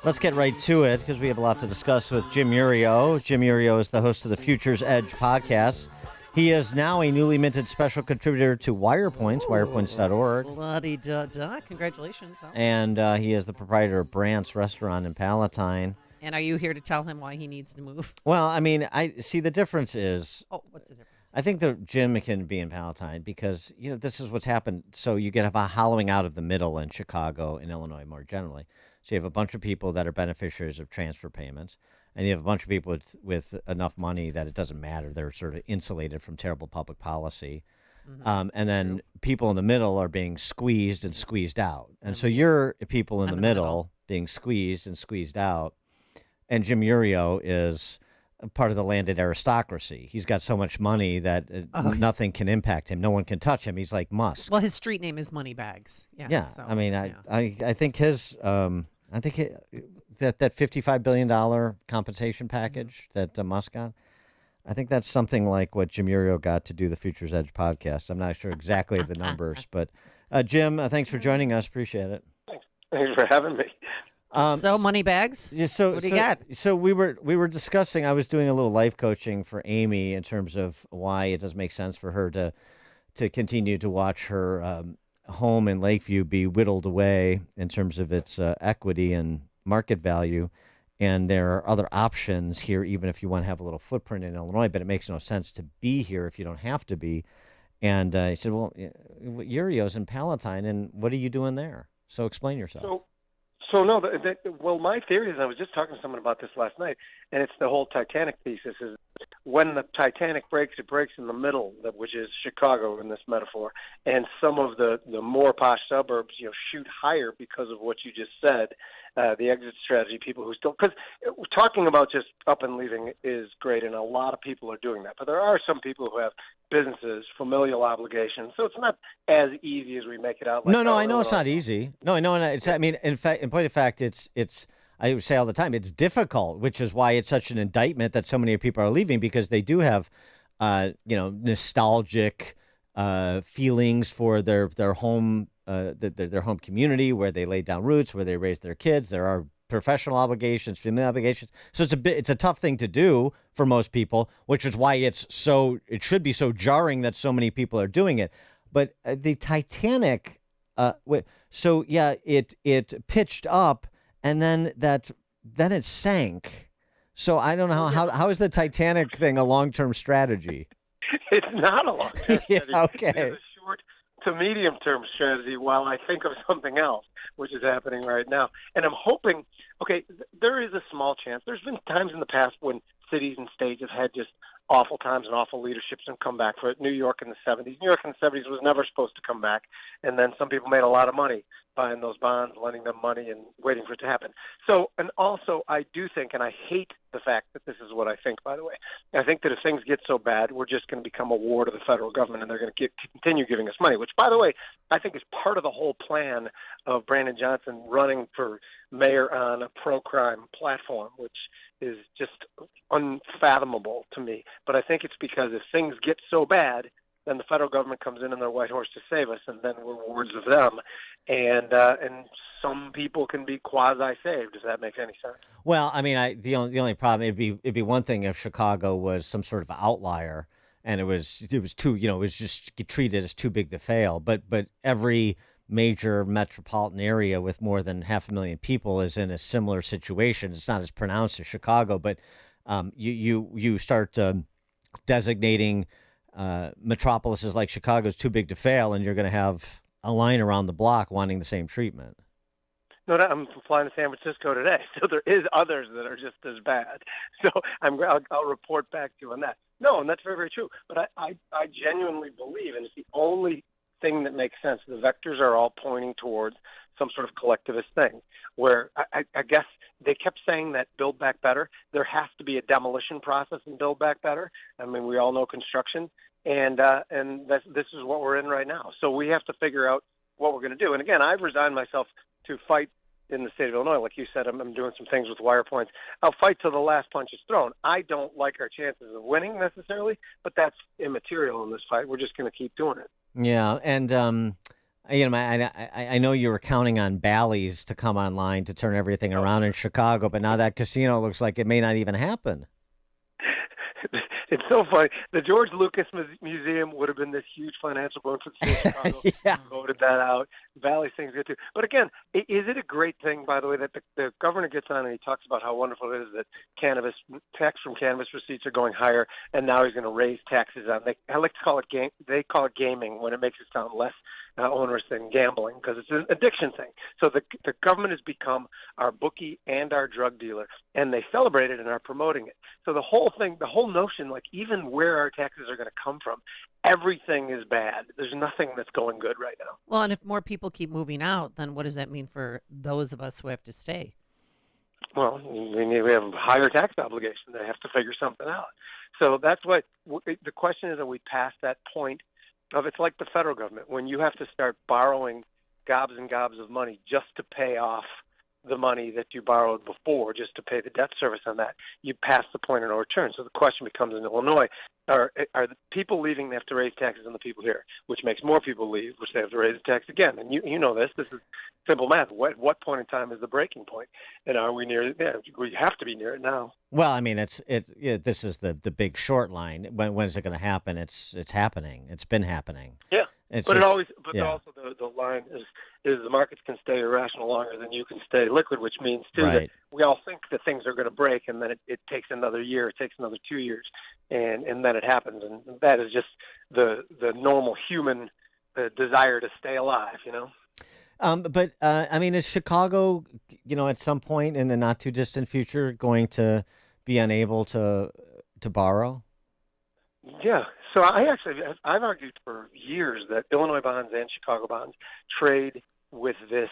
Let's get right to it because we have a lot to discuss with Jim Iuorio. Jim Iuorio is the host of the Futures Edge podcast. He is now a newly minted special contributor to WirePoints, wirepoints.org. La-di-da-da. Congratulations. Huh? And he is the proprietor of Brandt's Restaurant in Palatine. And are you here to tell him why he needs to move? Well, I mean, I see the difference is... Oh, what's the difference? I think that Jim can be in Palatine because, this is what's happened. So you get a hollowing out of the middle in Chicago and Illinois more generally. So you have a bunch of people that are beneficiaries of transfer payments, and you have a bunch of people with enough money that it doesn't matter. They're sort of insulated from terrible public policy. And then people in the middle are being squeezed and squeezed out. And so you're people in the middle being squeezed and squeezed out. And Jim Iuorio is part of the landed aristocracy. He's got so much money that nothing can impact him. No one can touch him. He's like Musk. Well, his street name is Moneybags. Yeah. So, I mean, I think his that $55 billion compensation package that Musk got, I think that's something like what Jim Iuorio got to do the Futures Edge podcast. I'm not sure exactly the numbers, but Jim, thanks for joining us. Appreciate it. Thanks for having me. So Moneybags. Yeah, what do you got? So we were discussing. I was doing a little life coaching for Amy in terms of why it doesn't make sense for her to continue to watch her home in Lakeview be whittled away in terms of its equity and market value. And there are other options here, even if you want to have a little footprint in Illinois, but it makes no sense to be here if you don't have to be. And he said, well, Iuorio's in Palatine, and what are you doing there? So explain yourself. So no, well, my theory is, I was just talking to someone about this last night, and it's the whole Titanic thesis is when the Titanic breaks, it breaks in the middle, which is Chicago in this metaphor, and some of the more posh suburbs, shoot higher because of what you just said, the exit strategy, people who still, because talking about just up and leaving is great, and a lot of people are doing that, but there are some people who have businesses, familial obligations, so it's not as easy as we make it out. No, I know it's not easy. No, it's. I mean, in point of fact, it's. I would say all the time, it's difficult, which is why it's such an indictment that so many people are leaving because they do have, nostalgic feelings for their home, their home community where they laid down roots, where they raised their kids. There are professional obligations, family obligations. So it's a tough thing to do for most people, which is why it should be so jarring that so many people are doing it. But the Titanic, it pitched up and then it sank. So I don't know how is the Titanic thing a long-term strategy? It's not a long-term strategy. Okay. It's a short to medium-term strategy while I think of something else, which is happening right now. And I'm hoping, there is a small chance. There's been times in the past when cities and states have had just awful times and awful leaderships and come back for it. New York in the 70s. New York in the 70s was never supposed to come back. And then some people made a lot of money buying those bonds, lending them money, and waiting for it to happen. So, and also I do think, and I hate the fact that this is what I think, by the way, I think that if things get so bad, we're just going to become a ward of the federal government, and they're going to continue giving us money, which, by the way, I think is part of the whole plan of Brandon Johnson running for mayor on a pro-crime platform, which is just unfathomable to me. But I think it's because if things get so bad, then the federal government comes in on their white horse to save us, and then we're wards of them. And some people can be quasi-saved. Does that make any sense? Well, I mean, the only problem it'd be one thing if Chicago was some sort of outlier, and it was too it was just treated as too big to fail. But every major metropolitan area with more than 500,000 people is in a similar situation. It's not as pronounced as Chicago, but you start designating metropolises like Chicago as too big to fail, and you're going to have a line around the block wanting the same treatment. No, I'm flying to San Francisco today, so there is others that are just as bad. So I'll report back to you on that. No, and that's very, very true. But I genuinely believe, and it's the only thing that makes sense, the vectors are all pointing towards some sort of collectivist thing, where I guess they kept saying that Build Back Better. There has to be a demolition process in Build Back Better. I mean, we all know construction, and this is what we're in right now. So we have to figure out what we're going to do. And again, I've resigned myself to fight in the state of Illinois. Like you said, I'm doing some things with WirePoints. I'll fight till the last punch is thrown. I don't like our chances of winning necessarily, but that's immaterial in this fight. We're just going to keep doing it. Yeah, and I know you were counting on Bally's to come online to turn everything around in Chicago, but now that casino looks like it may not even happen. It's so funny. The George Lucas Museum would have been this huge financial boon for the city of Chicago. Yeah. Voted that out. Valley thing's good too. But again, is it a great thing, by the way, that the governor gets on and he talks about how wonderful it is that tax from cannabis receipts are going higher, and now he's going to raise taxes on. I like to call it game. They call it gaming when it makes it sound less onerous than gambling, because it's an addiction thing. So the government has become our bookie and our drug dealer, and they celebrate it and are promoting it. So the whole thing, the whole notion, like even where our taxes are going to come from, everything is bad. There's nothing that's going good right now. Well, and if more people keep moving out, then what does that mean for those of us who have to stay? Well, we have a higher tax obligation. They have to figure something out. So that's what the question is: are we past that point of it's like the federal government when you have to start borrowing gobs and gobs of money just to pay off the money that you borrowed before, just to pay the debt service on that? You pass the point of no return. So the question becomes in Illinois: are the people leaving? They have to raise taxes on the people here, which makes more people leave, which they have to raise the tax again. And you know this. This is simple math. What point in time is the breaking point? And are we near it? Yeah, we have to be near it now. Well, I mean, this is the big short line. When is it going to happen? It's happening. It's been happening. Yeah. It's but just, also the line is the markets can stay irrational longer than you can stay liquid, which means too Right. that we all think that things are going to break, and then it takes another year, it takes another 2 years, and then it happens, and that is just the normal human desire to stay alive, you know. But I mean, is Chicago, at some point in the not too distant future, going to be unable to borrow? Yeah. So I've argued for years that Illinois bonds and Chicago bonds trade with this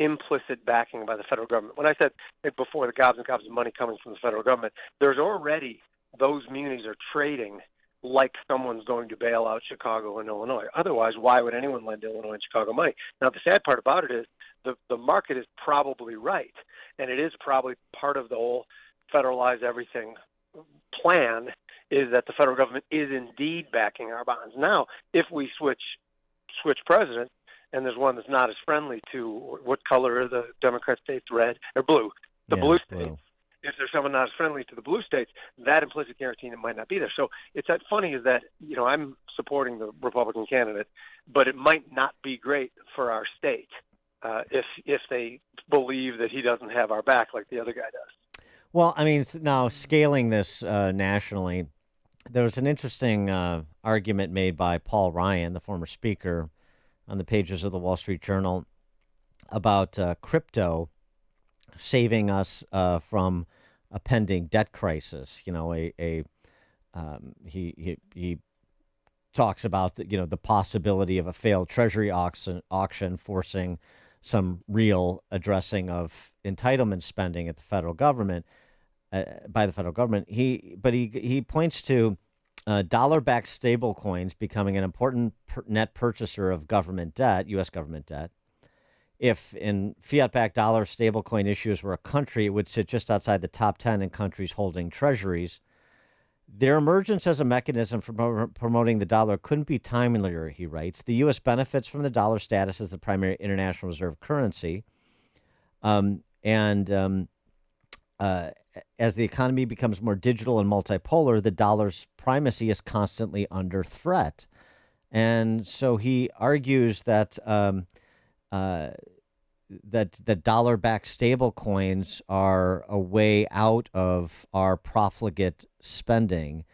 implicit backing by the federal government. When I said before the gobs and gobs of money coming from the federal government, there's already those munis are trading like someone's going to bail out Chicago and Illinois. Otherwise, why would anyone lend Illinois and Chicago money? Now, the sad part about it is the market is probably right, and it is probably part of the whole federalize everything plan is that the federal government is indeed backing our bonds. Now, if we switch presidents, and there's one that's not as friendly to what color are the Democrat states, red or blue? The blue states. Blue. If there's someone not as friendly to the blue states, that implicit guarantee might not be there. So it's that funny is that, I'm supporting the Republican candidate, but it might not be great for our state if they believe that he doesn't have our back like the other guy does. Well, I mean, now scaling this nationally, there was an interesting argument made by Paul Ryan, the former speaker, on the pages of the Wall Street Journal about crypto saving us from a pending debt crisis. He talks about the possibility of a failed Treasury auction forcing some real addressing of entitlement spending at the federal government. By the federal government, he points to dollar-backed stablecoins becoming an important net purchaser of government debt, U.S. government debt. If in fiat-backed dollar stablecoin issuers were a country, it would sit just outside the top 10 in countries holding treasuries. Their emergence as a mechanism for promoting the dollar couldn't be timelier, he writes. The U.S. benefits from the dollar status as the primary international reserve currency. As the economy becomes more digital and multipolar, the dollar's primacy is constantly under threat. And so he argues that that dollar-backed stablecoins are a way out of our profligate spending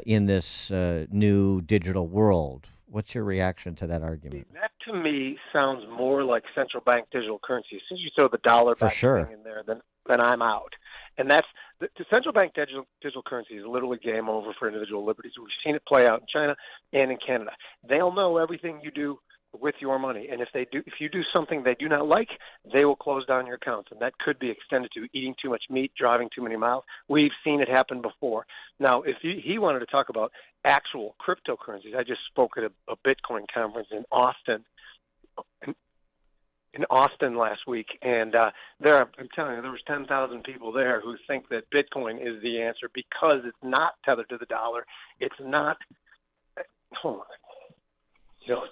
in this new digital world. What's your reaction to that argument? That to me sounds more like central bank digital currency. As soon as you throw the dollar-backed thing in there, then I'm out. And that's the central bank digital currency is literally game over for individual liberties. We've seen it play out in China and in Canada. They'll know everything you do with your money, and if you do something they do not like, they will close down your accounts, and that could be extended to eating too much meat, driving too many miles. We've seen it happen before. Now, if he wanted to talk about actual cryptocurrencies, I just spoke at a Bitcoin conference in Austin. Last week, and I'm telling you, there was 10,000 people there who think that Bitcoin is the answer because it's not tethered to the dollar. It's not. Hold on.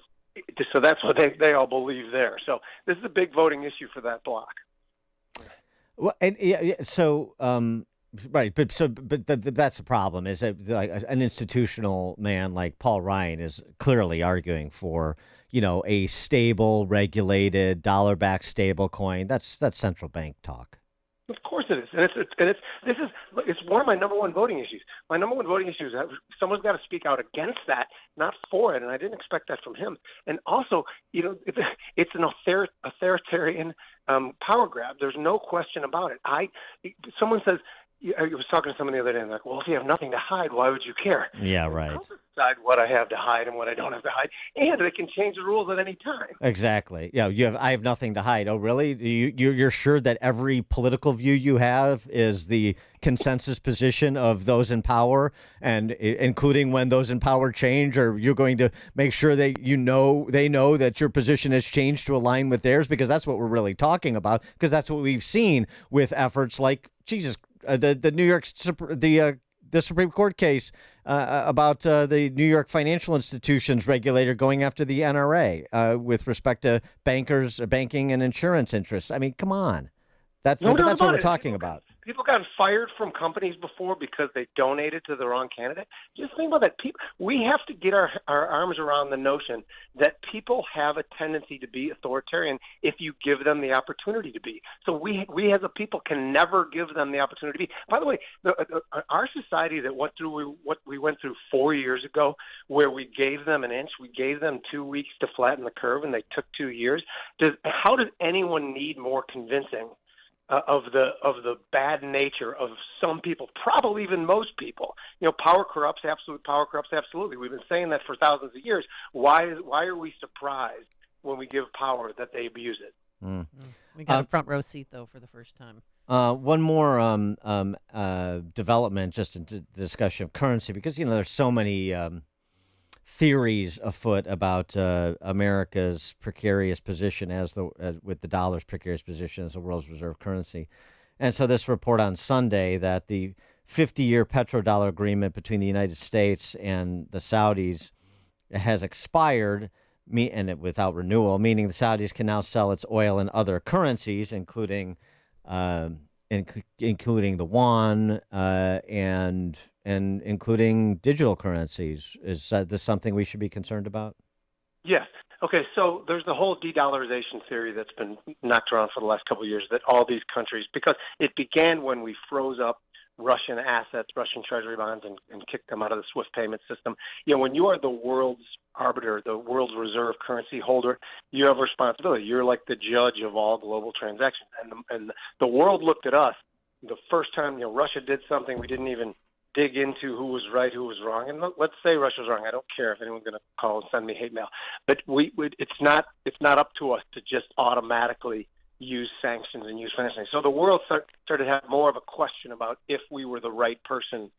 So that's what they all believe there. So this is a big voting issue for that bloc. Well, and so right, but that's the problem is that like an institutional man like Paul Ryan is clearly arguing for a stable, regulated, dollar-backed stable coin. That's central bank talk. Of course it is, and it's one of my number one voting issues. My number one voting issue is that someone's got to speak out against that, not for it, and I didn't expect that from him. And also, it's an authoritarian power grab. There's no question about it. Someone says. I was talking to someone the other day, and like, well, if you have nothing to hide, why would you care? Yeah, right. I'll decide what I have to hide and what I don't have to hide, and they can change the rules at any time. Exactly. Yeah, I have nothing to hide. Oh, really? You're sure that every political view you have is the consensus position of those in power, and including when those in power change, or you're going to make sure they know that your position has changed to align with theirs? Because that's what we're really talking about. Because that's what we've seen with efforts like Jesus. The New York the Supreme Court case about the New York financial institutions regulator going after the NRA with respect to banking and insurance interests. I mean, come on, that's what we're talking about. People got fired from companies before because they donated to the wrong candidate. Just think about that. We have to get our arms around the notion that people have a tendency to be authoritarian if you give them the opportunity to be. So we as a people can never give them the opportunity to be. By the way, our society that went through what we went through 4 years ago, where we gave them an inch, we gave them 2 weeks to flatten the curve, and they took 2 years. How does anyone need more convincing of the bad nature of some people, probably even most people? Power corrupts, absolutely. We've been saying that for thousands of years. Why are we surprised when we give power that they abuse it? We got a front row seat though for the first time. One more development just in discussion of currency, because there's so many theories afoot about America's precarious position with the dollar's precarious position as the world's reserve currency. And so this report on Sunday that the 50-year petrodollar agreement between the United States and the Saudis has expired, and without renewal, meaning the Saudis can now sell its oil in other currencies, including the yuan and including digital currencies. Is this something we should be concerned about? Yes. Okay, so there's the whole de-dollarization theory that's been knocked around for the last couple of years, that all these countries, because it began when we froze up Russian assets, Russian treasury bonds, and kicked them out of the SWIFT payment system. When you are the world's arbiter, the world's reserve currency holder, you have responsibility. You're like the judge of all global transactions. And the world looked at us the first time, Russia did something, we didn't even dig into who was right, who was wrong. And let's say Russia's wrong. I don't care if anyone's going to call and send me hate mail. But it's not up to us to just automatically use sanctions and use financing. So the world started to have more of a question about if we were the right person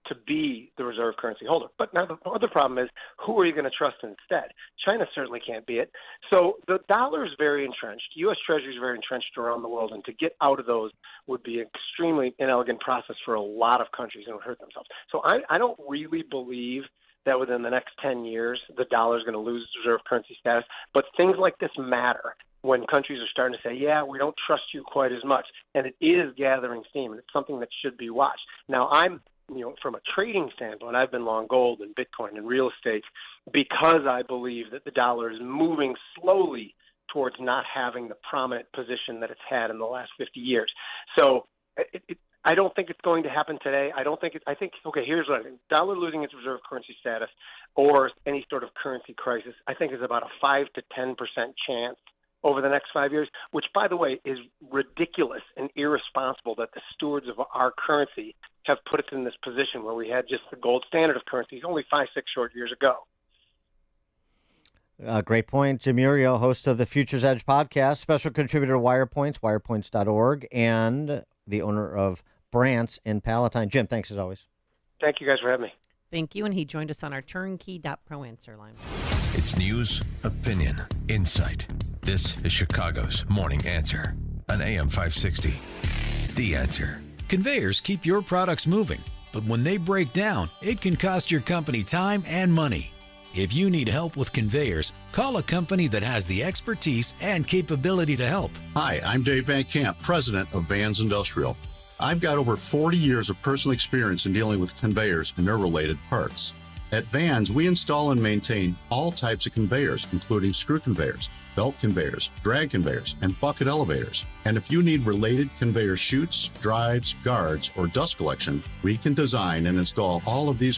to be the reserve currency holder. But now the other problem is, who are you going to trust instead? China certainly can't be it. So the dollar is very entrenched. U.S. Treasury is very entrenched around the world, and to get out of those would be an extremely inelegant process for a lot of countries and would hurt themselves. So I don't really believe that within the next 10 years the dollar is going to lose its reserve currency status. But things like this matter when countries are starting to say, yeah, we don't trust you quite as much. And it is gathering steam, and it's something that should be watched. Now, from a trading standpoint, I've been long gold and Bitcoin and real estate because I believe that the dollar is moving slowly towards not having the prominent position that it's had in the last 50 years. So I don't think it's going to happen today. I think, okay, here's what I think. Dollar losing its reserve currency status or any sort of currency crisis, I think is about a 5 to 10% chance over the next 5 years, which, by the way, is ridiculous and irresponsible that the stewards of our currency have put us in this position where we had just the gold standard of currencies only 5-6 short years ago. Great point. Jim Iuorio, host of the Futures Edge podcast, special contributor to WirePoints, wirepoints.org, and the owner of Brant's in Palatine. Jim, thanks as always. Thank you guys for having me. Thank you, and he joined us on our turnkey.pro answer line. It's news, opinion, insight. This is Chicago's Morning Answer on AM 560. The Answer. Conveyors keep your products moving, but when they break down, it can cost your company time and money. If you need help with conveyors, call a company that has the expertise and capability to help. Hi, I'm Dave Van Camp, president of Vans Industrial. I've got over 40 years of personal experience in dealing with conveyors and their related parts. At Vans, we install and maintain all types of conveyors, including screw conveyors, belt conveyors, drag conveyors, and bucket elevators. And if you need related conveyor chutes, drives, guards, or dust collection, we can design and install all of these